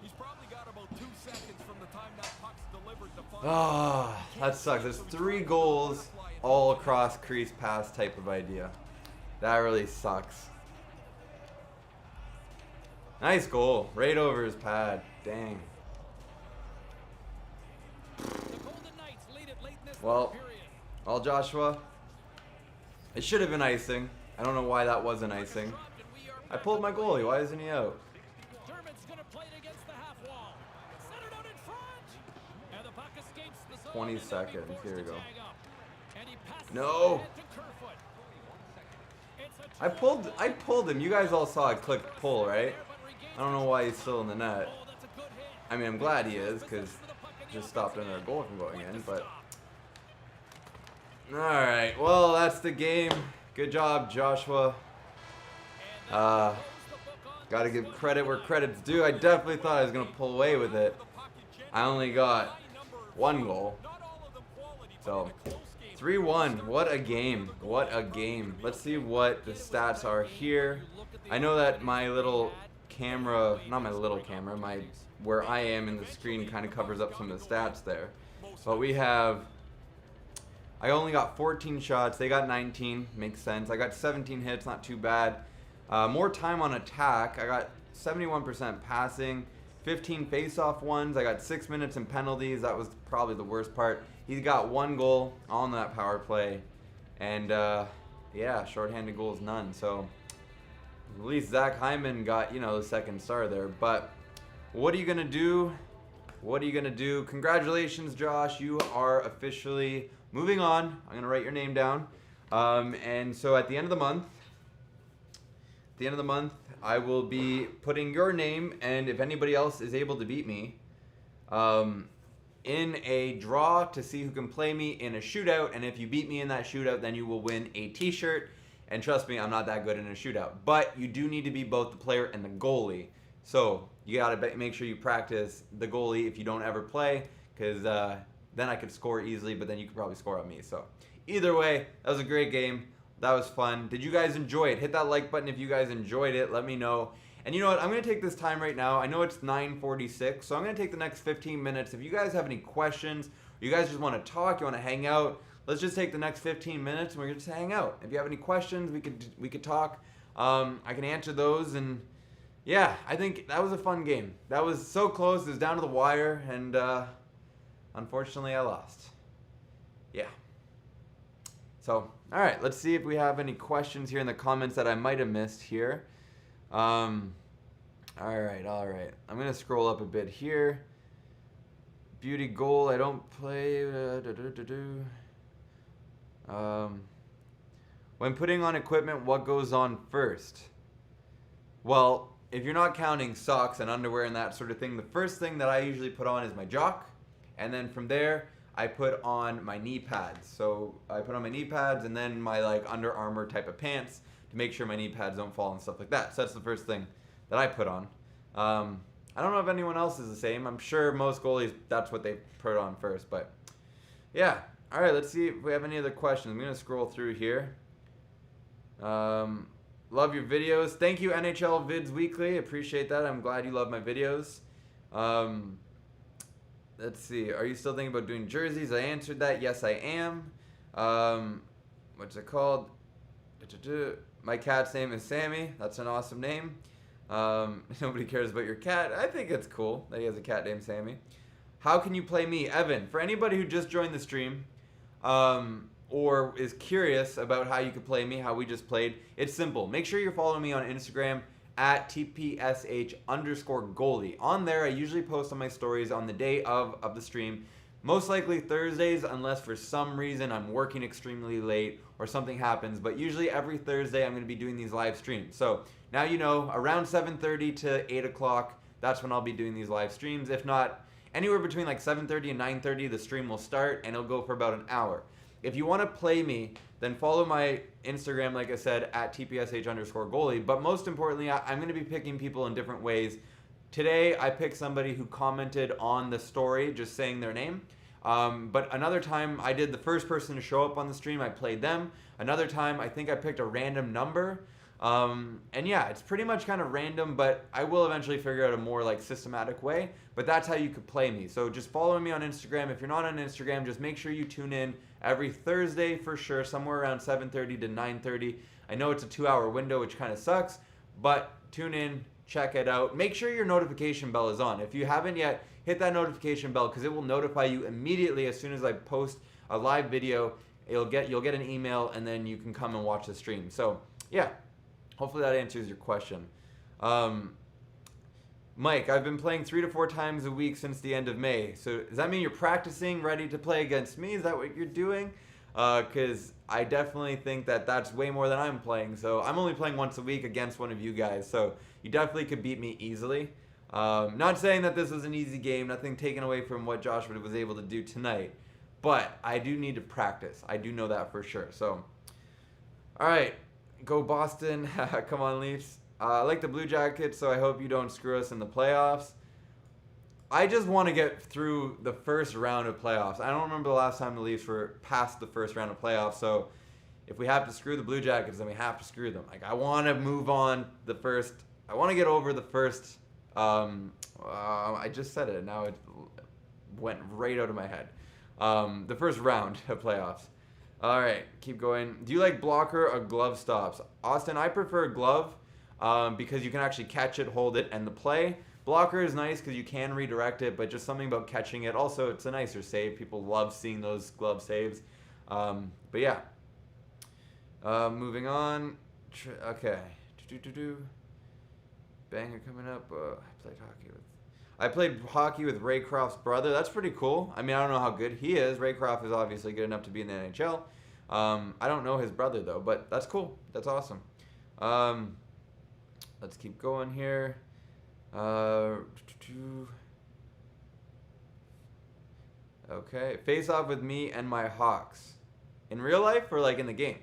He's probably got about 2 seconds from the time that puck's delivered to find. Ah, that sucks. There's 3 goals all across crease pass type of idea. That really sucks. Nice goal. Right over his pad. Dang. Well, Joshua, it should have been icing. I don't know why that wasn't icing. I pulled my goalie. Why isn't he out? 20 seconds. Here we go. No. I pulled him. You guys all saw I clicked pull, right? I don't know why he's still in the net. I mean, I'm glad he is, because it just stopped another goal from going in, but... Alright, well, that's the game. Good job, Joshua. Got to give credit where credit's due. I definitely thought I was going to pull away with it. I only got 1 goal. So, 3-1. What a game. What a game. Let's see what the stats are here. I know that my little camera, not my little camera, where I am in the screen kind of covers up some of the stats there. But we have, I only got 14 shots. They got 19. Makes sense. I got 17 hits. Not too bad. More time on attack. I got 71% passing. 15 face-off ones. I got 6 minutes in penalties. That was probably the worst part. He's got 1 goal on that power play. And, yeah, shorthanded goals, none. So, at least Zach Hyman got, you know, the second star there. But what are you going to do? What are you going to do? Congratulations, Josh. You are officially moving on. I'm going to write your name down. And so at the end of the month, I will be putting your name, and if anybody else is able to beat me, in a draw to see who can play me in a shootout. And if you beat me in that shootout, then you will win a t-shirt. And trust me, I'm not that good in a shootout. But you do need to be both the player and the goalie. So you got to make sure you practice the goalie if you don't ever play, because then I could score easily, but then you could probably score on me. So either way, that was a great game. That was fun. Did you guys enjoy it? Hit that like button if you guys enjoyed it. Let me know. And you know what? I'm going to take this time right now. I know it's 9:46, so I'm going to take the next 15 minutes. If you guys have any questions, or you guys just want to talk, you want to hang out, let's just take the next 15 minutes and we're going to just hang out. If you have any questions, we could talk. I can answer those. And yeah, I think that was a fun game. That was so close. It was down to the wire, and unfortunately I lost. Yeah. So, all right, let's see if we have any questions here in the comments that I might have missed here. All right. I'm going to scroll up a bit here. Beauty goal, I don't play. When putting on equipment, what goes on first? Well, if you're not counting socks and underwear and that sort of thing, the first thing that I usually put on is my jock. And then from there, I put on my knee pads. So I put on my knee pads and then my like Under Armour type of pants to make sure my knee pads don't fall and stuff like that. So that's the first thing that I put on. I don't know if anyone else is the same. I'm sure most goalies, that's what they put on first. But yeah. All right, let's see if we have any other questions. I'm going to scroll through here. Love your videos. Thank you, NHL Vids Weekly. Appreciate that. I'm glad you love my videos. Let's see. Are you still thinking about doing jerseys? I answered that. Yes, I am. What's it called? My cat's name is Sammy. That's an awesome name. Nobody cares about your cat. I think it's cool that he has a cat named Sammy. How can you play me? Evan, for anybody who just joined the stream, or is curious about how you could play me, how we just played, it's simple. Make sure you're following me on Instagram at @TPSH_goalie. On there, I usually post on my stories on the day of the stream. Most likely Thursdays, unless for some reason I'm working extremely late or something happens. But usually every Thursday, I'm going to be doing these live streams. So now you know, around 7:30 to 8 o'clock, that's when I'll be doing these live streams. If not, anywhere between like 7:30 and 9:30, the stream will start, and it'll go for about an hour. If you want to play me, then follow my Instagram, like I said, at @TPSH_goalie. But most importantly, I'm going to be picking people in different ways. Today, I picked somebody who commented on the story, just saying their name. But another time, I did the first person to show up on the stream, I played them. Another time, I think I picked a random number. And yeah, it's pretty much kind of random, but I will eventually figure out a more like systematic way. But that's how you could play me. So just follow me on Instagram. If you're not on Instagram, just make sure you tune in every Thursday for sure, somewhere around 7:30 to 9:30. I know it's a 2-hour window, which kind of sucks, but tune in, check it out. Make sure your notification bell is on. If you haven't yet, hit that notification bell because it will notify you immediately as soon as I post a live video. You'll get an email, and then you can come and watch the stream. So yeah. Hopefully that answers your question. Mike, I've been playing 3 to 4 times a week since the end of May. So does that mean you're practicing, ready to play against me? Is that what you're doing? Because I definitely think that that's way more than I'm playing. So I'm only playing once a week against one of you guys. So you definitely could beat me easily. Not saying that this was an easy game. Nothing taken away from what Joshua was able to do tonight. But I do need to practice. I do know that for sure. So... All right, go Boston. Come on, Leafs. I like the Blue Jackets, so I hope you don't screw us in the playoffs. I just want to get through the first round of playoffs. I don't remember the last time the Leafs were past the first round of playoffs, so if we have to screw the Blue Jackets, then we have to screw them. Like, I want to move on the first. I want to get over the first. I just said it. Now it went right out of my head. The first round of playoffs. All right, keep going. Do you like blocker or glove stops? Austin, I prefer glove because you can actually catch it, hold it, and the play. Blocker is nice because you can redirect it, but just something about catching it. Also, it's a nicer save. People love seeing those glove saves. But yeah. Moving on. Okay. Banger coming up. I played hockey with Ray Croft's brother. That's pretty cool. I mean, I don't know how good he is. Ray Croft is obviously good enough to be in the NHL. I don't know his brother though, but that's cool. That's awesome. Let's keep going here. Okay. Face off with me and my Hawks. In real life or like in the game?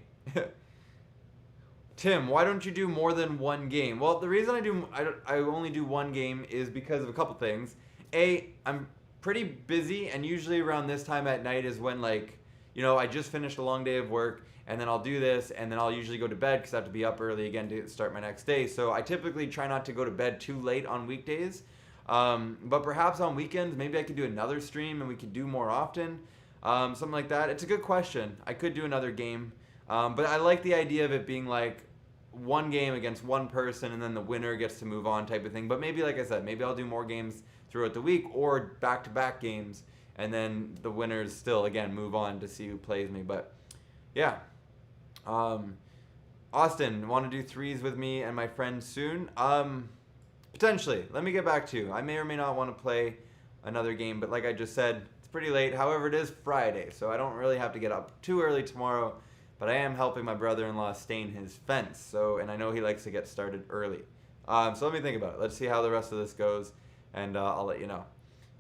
Tim, why don't you do more than one game? Well, the reason I only do one game is because of a couple things. A, I'm pretty busy, and usually around this time at night is when, like, you know, I just finished a long day of work, and then I'll do this, and then I'll usually go to bed because I have to be up early again to start my next day. So I typically try not to go to bed too late on weekdays. But perhaps on weekends, maybe I could do another stream and we could do more often. Something like that. It's a good question. I could do another game. But I like the idea of it being like one game against one person and then the winner gets to move on type of thing. But maybe, like I said, maybe I'll do more games throughout the week or back-to-back games and then the winners still, again, move on to see who plays me. But, yeah. Austin, want to do threes with me and my friend soon? Potentially. Let me get back to you. I may or may not want to play another game, but like I just said, it's pretty late. However, it is Friday, so I don't really have to get up too early tomorrow. But I am helping my brother-in-law stain his fence, and I know he likes to get started early. So let me think about it. Let's see how the rest of this goes, and I'll let you know.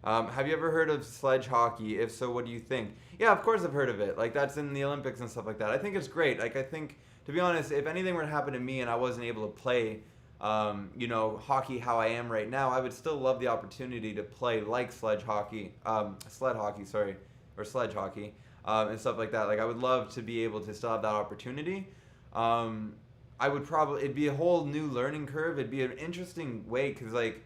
Have you ever heard of sledge hockey? If so, what do you think? Yeah, of course I've heard of it. Like, that's in the Olympics and stuff like that. I think it's great. Like, I think, to be honest, if anything were to happen to me and I wasn't able to play, hockey how I am right now, I would still love the opportunity to play like sled hockey, and stuff like that. Like, I would love to be able to still have that opportunity. It'd be a whole new learning curve. It'd be an interesting way because, like,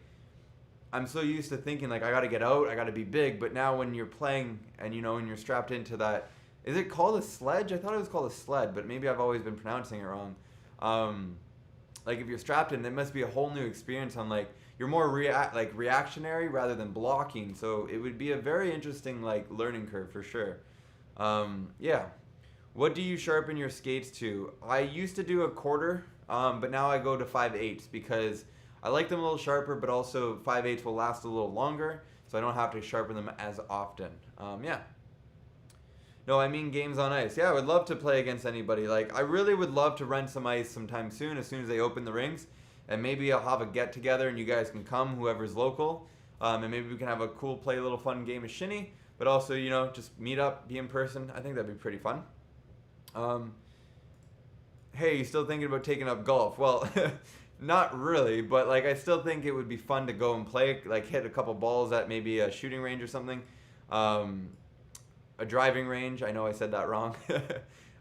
I'm so used to thinking, like, I got to get out, I got to be big. But now when you're playing and, when you're strapped into that, is it called a sledge? I thought it was called a sled, but maybe I've always been pronouncing it wrong. Like, if you're strapped in, it must be a whole new experience on, like, you're more reactionary rather than blocking. So it would be a very interesting, like, learning curve for sure. Yeah. What do you sharpen your skates to? I used to do a quarter, but now I go to 5/8 because I like them a little sharper, but also 5/8 will last a little longer, so I don't have to sharpen them as often. Yeah. No, I mean games on ice. Yeah, I would love to play against anybody. Like, I really would love to rent some ice sometime soon as they open the rinks, and maybe I'll have a get-together and you guys can come, whoever's local, and maybe we can have a cool, play a little fun game of shinny. But also, just meet up, be in person. I think that'd be pretty fun. Hey, you still thinking about taking up golf? Well, not really, but like I still think it would be fun to go and play, like hit a couple balls at maybe a shooting range or something. A driving range. I know I said that wrong.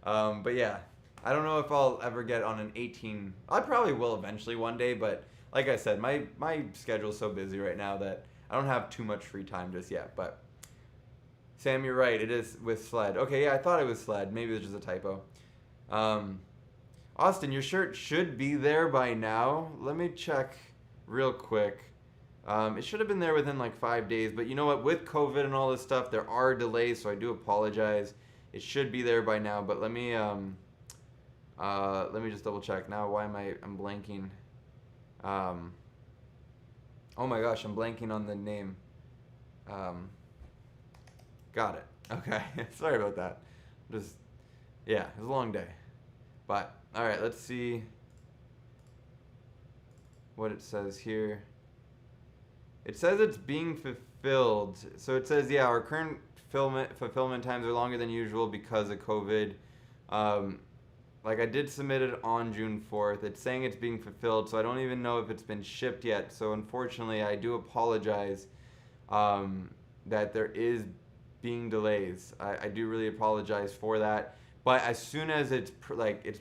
But yeah, I don't know if I'll ever get on an 18. I probably will eventually one day, but like I said, my schedule's so busy right now that I don't have too much free time just yet, but Sam, you're right. It is with sled. Okay, yeah, I thought it was sled. Maybe it was just a typo. Austin, your shirt should be there by now. Let me check real quick. It should have been there within like 5 days, but you know what? With COVID and all this stuff, there are delays, so I do apologize. It should be there by now, but let me just double check. Now, why am I'm blanking? Oh my gosh, I'm blanking on the name. Got it. Okay. Sorry about that. Yeah, it was a long day. But, alright, let's see what it says here. It says it's being fulfilled. So it says, yeah, our current fulfillment times are longer than usual because of COVID. like I did submit it on June 4th. It's saying it's being fulfilled, so I don't even know if it's been shipped yet. So unfortunately, I do apologize that there is being delays. I do really apologize for that. But as soon as it's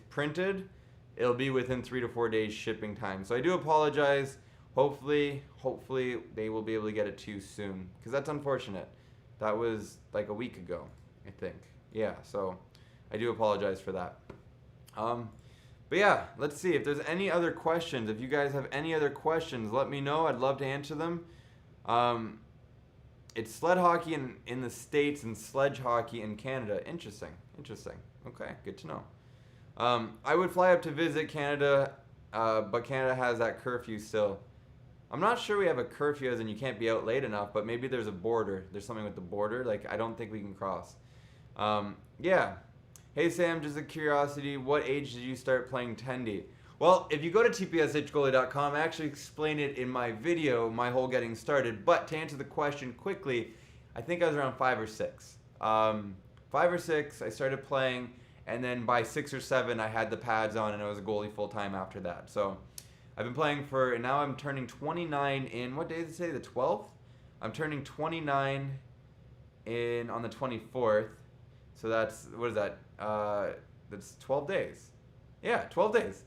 printed, it'll be within 3 to 4 days shipping time. So I do apologize. Hopefully they will be able to get it to you soon, because that's unfortunate. That was like a week ago, I think. Yeah, so I do apologize for that. But yeah, let's see if there's any other questions. If you guys have any other questions, let me know. I'd love to answer them. It's sled hockey in the States and sledge hockey in Canada. Interesting. Okay, good to know. I would fly up to visit Canada, but Canada has that curfew still. I'm not sure we have a curfew as in you can't be out late enough, but maybe there's a border. There's something with the border. Like, I don't think we can cross. Yeah. Hey, Sam, just a curiosity. What age did you start playing Tendy? Well, if you go to tpshgoalie.com, I actually explain it in my video, my whole getting started. But to answer the question quickly, I think I was around 5 or 6. 5 or 6, I started playing, and then by 6 or 7, I had the pads on, and I was a goalie full-time after that. So I've been playing and now I'm turning 29 in, what day does it say, the 12th? I'm turning 29 on the 24th. So that's, what is that? That's 12 days. Yeah, 12 days.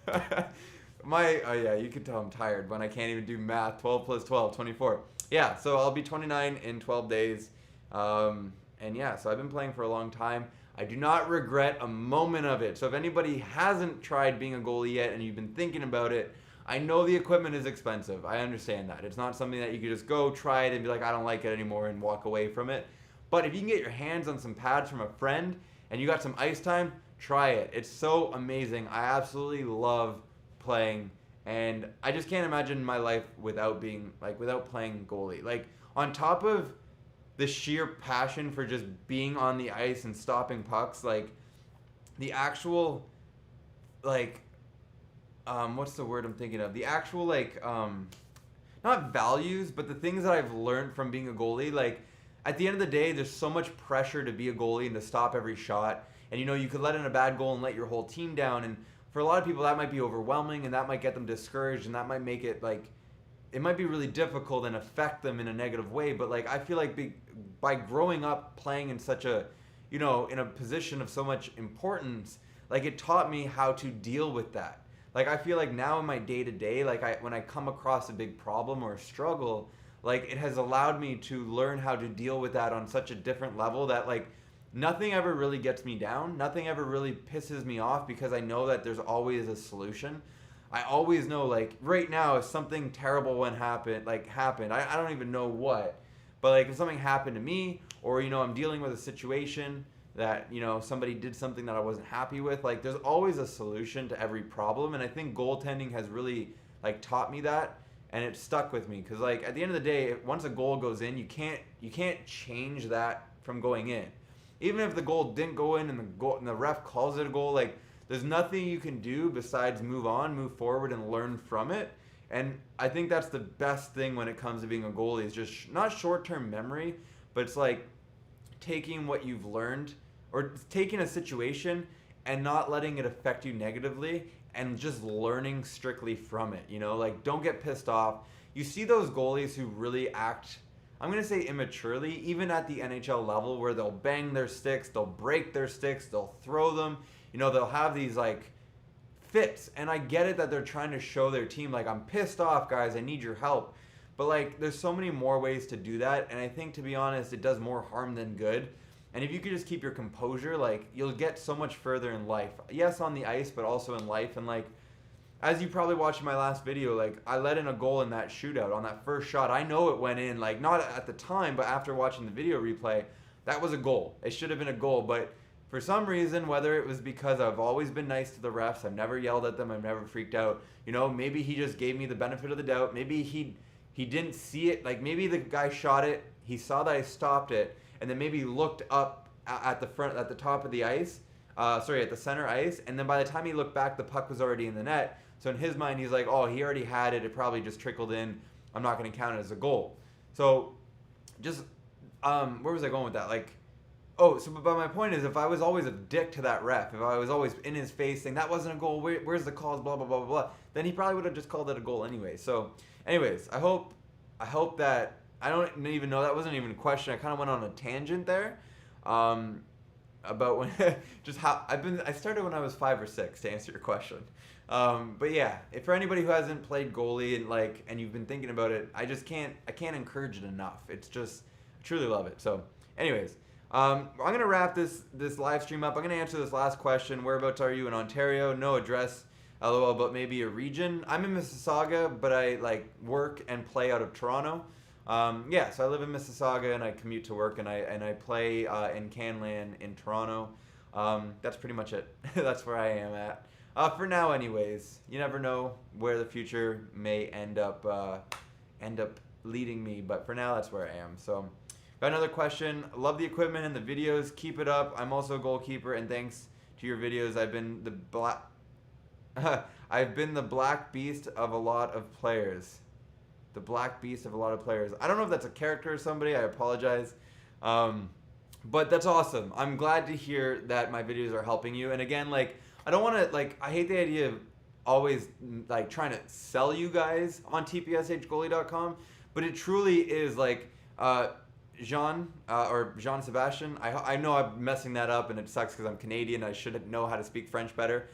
Oh yeah, you can tell I'm tired when I can't even do math. 12 plus 12, 24. Yeah, so I'll be 29 in 12 days. And yeah, so I've been playing for a long time. I do not regret a moment of it. So if anybody hasn't tried being a goalie yet and you've been thinking about it, I know the equipment is expensive. I understand that. It's not something that you could just go try it and be like, I don't like it anymore, and walk away from it. But if you can get your hands on some pads from a friend and you got some ice time, try it. It's so amazing. I absolutely love playing, and I just can't imagine my life without playing goalie. Like, on top of the sheer passion for just being on the ice and stopping pucks, like the actual, like, what's the word I'm thinking of? The actual, like, not values, but the things that I've learned from being a goalie. Like, at the end of the day, there's so much pressure to be a goalie and to stop every shot. And, you could let in a bad goal and let your whole team down. And for a lot of people, that might be overwhelming, and that might get them discouraged, and that might make it, like, it might be really difficult and affect them in a negative way. But, like, I feel like by growing up playing in such a, in a position of so much importance, like, it taught me how to deal with that. Like, I feel like now in my day-to-day, like, when I come across a big problem or a struggle, like, it has allowed me to learn how to deal with that on such a different level that, like, nothing ever really gets me down. Nothing ever really pisses me off, because I know that there's always a solution. I always know, like, right now, if something terrible happened, I don't even know what, but, like, if something happened to me, or, I'm dealing with a situation that, somebody did something that I wasn't happy with, like, there's always a solution to every problem. And I think goaltending has really, like, taught me that, and it stuck with me, because, like, at the end of the day, once a goal goes in, you can't change that from going in. Even if the goal didn't go in and the ref calls it a goal, like, there's nothing you can do besides move on, move forward, and learn from it. And I think that's the best thing when it comes to being a goalie, is just not short-term memory, but it's like taking what you've learned, or taking a situation and not letting it affect you negatively, and just learning strictly from it. Like, don't get pissed off. You see those goalies who really act, I'm going to say immaturely, even at the NHL level, where they'll bang their sticks, they'll break their sticks, they'll throw them, they'll have these, like, fits. And I get it that they're trying to show their team, like, I'm pissed off, guys, I need your help. But, like, there's so many more ways to do that, and I think, to be honest, it does more harm than good. And if you could just keep your composure, like, you'll get so much further in life. Yes, on the ice, but also in life. And, like, as you probably watched in my last video, like, I let in a goal in that shootout on that first shot. I know it went in, like, not at the time, but after watching the video replay, that was a goal. It should have been a goal. But for some reason, whether it was because I've always been nice to the refs, I've never yelled at them, I've never freaked out, maybe he just gave me the benefit of the doubt. Maybe he didn't see it. Like, maybe the guy shot it, he saw that I stopped it, and then maybe looked up at the top of the ice, at the center ice, and then by the time he looked back, the puck was already in the net. So in his mind, he's like, oh, he already had it, it probably just trickled in, I'm not going to count it as a goal. So just, where was I going with that? Like, But my point is, if I was always a dick to that ref, if I was always in his face saying that wasn't a goal, where's the calls, blah blah blah blah blah, then he probably would have just called it a goal anyway. So, anyways, I hope that I don't even know, that wasn't even a question. I kind of went on a tangent there, about when just how I started when I was 5 or 6 to answer your question. But yeah, if for anybody who hasn't played goalie and you've been thinking about it, I can't encourage it enough. It's just I truly love it. So, anyways. I'm going to wrap this live stream up. I'm going to answer this last question. Whereabouts are you in Ontario? No address, LOL, but maybe a region. I'm in Mississauga, but I work and play out of Toronto. So I live in Mississauga and I commute to work and I play in Canlan in Toronto. That's pretty much it. That's where I am at. For now anyways. You never know where the future may end up leading me, but for now that's where I am. So got another question. Love the equipment and the videos. Keep it up. I'm also a goalkeeper, and thanks to your videos, I've been the black beast of a lot of players. The black beast of a lot of players. I don't know if that's a character or somebody. I apologize. But that's awesome. I'm glad to hear that my videos are helping you. And again, I don't want to, I hate the idea of always, trying to sell you guys on tpshgoalie.com. But it truly is, Jean Sebastian. I know I'm messing that up and it sucks because I'm Canadian. I should know how to speak French better.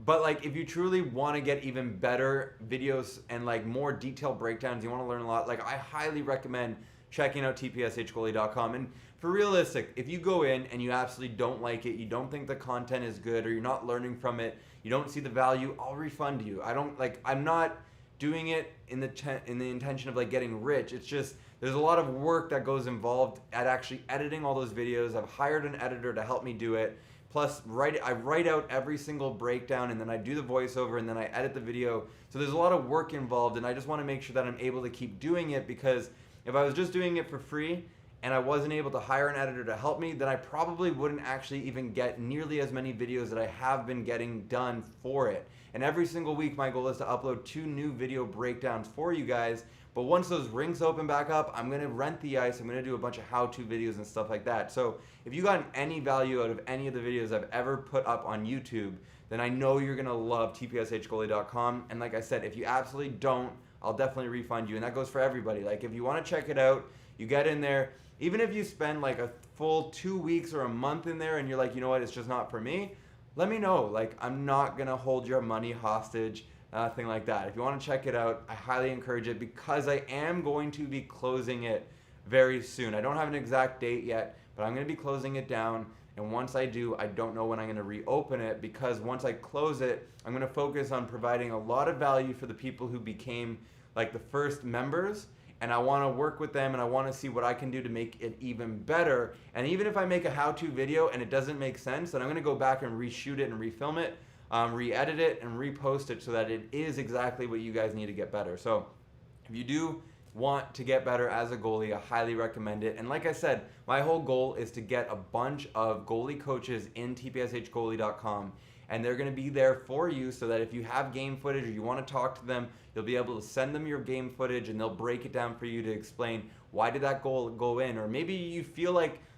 But if you truly want to get even better videos and more detailed breakdowns, you want to learn a lot, I highly recommend checking out tpshgoalie.com. And for realistic, if you go in and you absolutely don't like it, you don't think the content is good, or you're not learning from it, you don't see the value, I'll refund you. I'm not doing it in the intention of getting rich. It's just there's a lot of work that goes involved at actually editing all those videos. I've hired an editor to help me do it. Plus, I write out every single breakdown, and then I do the voiceover, and then I edit the video. So there's a lot of work involved, and I just want to make sure that I'm able to keep doing it, because if I was just doing it for free and I wasn't able to hire an editor to help me, then I probably wouldn't actually even get nearly as many videos that I have been getting done for it. And every single week, my goal is to upload 2 new video breakdowns for you guys. But once those rinks open back up, I'm going to rent the ice. I'm going to do a bunch of how-to videos and stuff like that. So if you got any value out of any of the videos I've ever put up on YouTube, then I know you're going to love tpshgoalie.com. And like I said, if you absolutely don't, I'll definitely refund you. And that goes for everybody. If you want to check it out, you get in there. Even if you spend a full 2 weeks or a month in there and you're you know what, it's just not for me, let me know. I'm not going to hold your money hostage. Nothing like that. If you want to check it out, I highly encourage it, because I am going to be closing it very soon. I don't have an exact date yet, but I'm going to be closing it down. And once I do, I don't know when I'm going to reopen it, because once I close it, I'm going to focus on providing a lot of value for the people who became the first members. And I want to work with them, and I want to see what I can do to make it even better. And even if I make a how-to video and it doesn't make sense, then I'm going to go back and reshoot it and refilm it. Re-edit it and repost it so that it is exactly what you guys need to get better. So if you do want to get better as a goalie, I highly recommend it. And like I said, my whole goal is to get a bunch of goalie coaches in tpshgoalie.com, and they're going to be there for you, so that if you have game footage or you want to talk to them, you'll be able to send them your game footage and they'll break it down for you to explain why did that goal go in. Or maybe you feel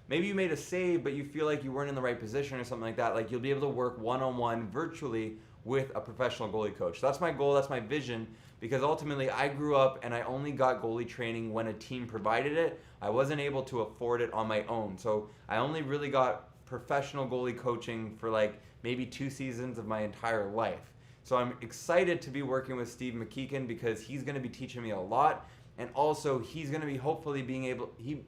maybe you made a save, but you feel like you weren't in the right position or something like that. You'll be able to work one-on-one virtually with a professional goalie coach. That's my goal. That's my vision, because ultimately I grew up and I only got goalie training when a team provided it. I wasn't able to afford it on my own. So I only really got professional goalie coaching for maybe 2 seasons of my entire life. So I'm excited to be working with Steve McKeegan, because he's going to be teaching me a lot. And also he's going to be he's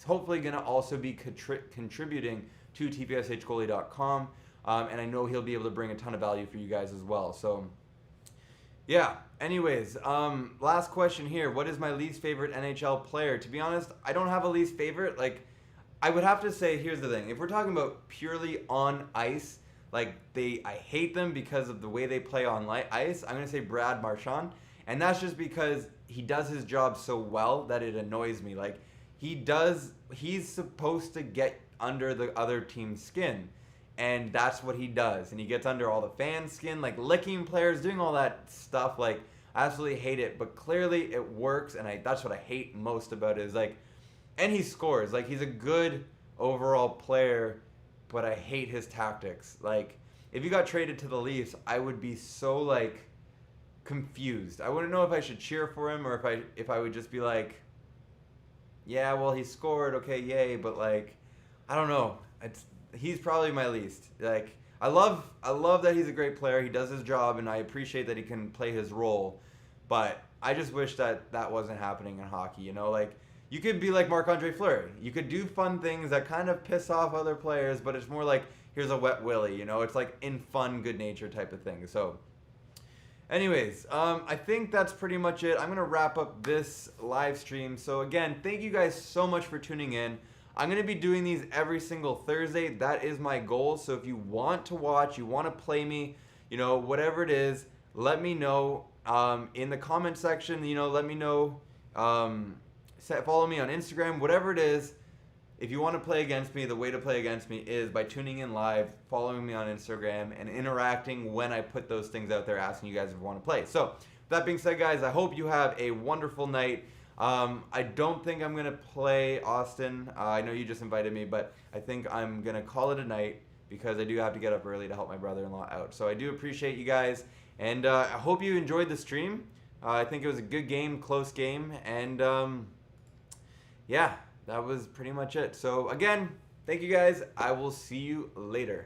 hopefully going to also be contributing to tpshgoalie.com, and I know he'll be able to bring a ton of value for you guys as well. So yeah, anyways, last question here. What is my least favorite NHL player? To be honest, I don't have a least favorite. I would have to say, here's the thing. If we're talking about purely on ice, I hate them because of the way they play on ice, I'm going to say Brad Marchand. And that's just because he does his job so well that it annoys me. He's supposed to get under the other team's skin, and that's what he does. And he gets under all the fans' skin, licking players, doing all that stuff. I absolutely hate it, but clearly it works, and that's what I hate most about it is and he scores. He's a good overall player, but I hate his tactics. Like, if he got traded to the Leafs, I would be so, like, confused. I wouldn't know if I should cheer for him or if I would just be like, yeah, well, he scored, okay, yay, but, like, I don't know. He's probably my least. Like, I love that he's a great player. He does his job, and I appreciate that he can play his role. But I just wish that that wasn't happening in hockey. You know, like, you could be like Marc-Andre Fleury. You could do fun things that kind of piss off other players, but it's more like, here's a wet willy. You know, it's like in fun, good nature type of thing. So, anyways, I think that's pretty much it. I'm going to wrap up this live stream. So, again, thank you guys so much for tuning in. I'm going to be doing these every single Thursday. That is my goal. So if you want to watch, you want to play me, you know, whatever it is, let me know in the comment section. You know, let me know. Follow me on Instagram, whatever it is. If you want to play against me, the way to play against me is by tuning in live, following me on Instagram, and interacting when I put those things out there, asking you guys if you want to play. So, that being said, guys, I hope you have a wonderful night. I don't think I'm going to play Austin. I know you just invited me, but I think I'm going to call it a night because I do have to get up early to help my brother-in-law out. So I do appreciate you guys, and I hope you enjoyed the stream. I think it was a good game, close game, and yeah, that was pretty much it. So again, thank you guys. I will see you later.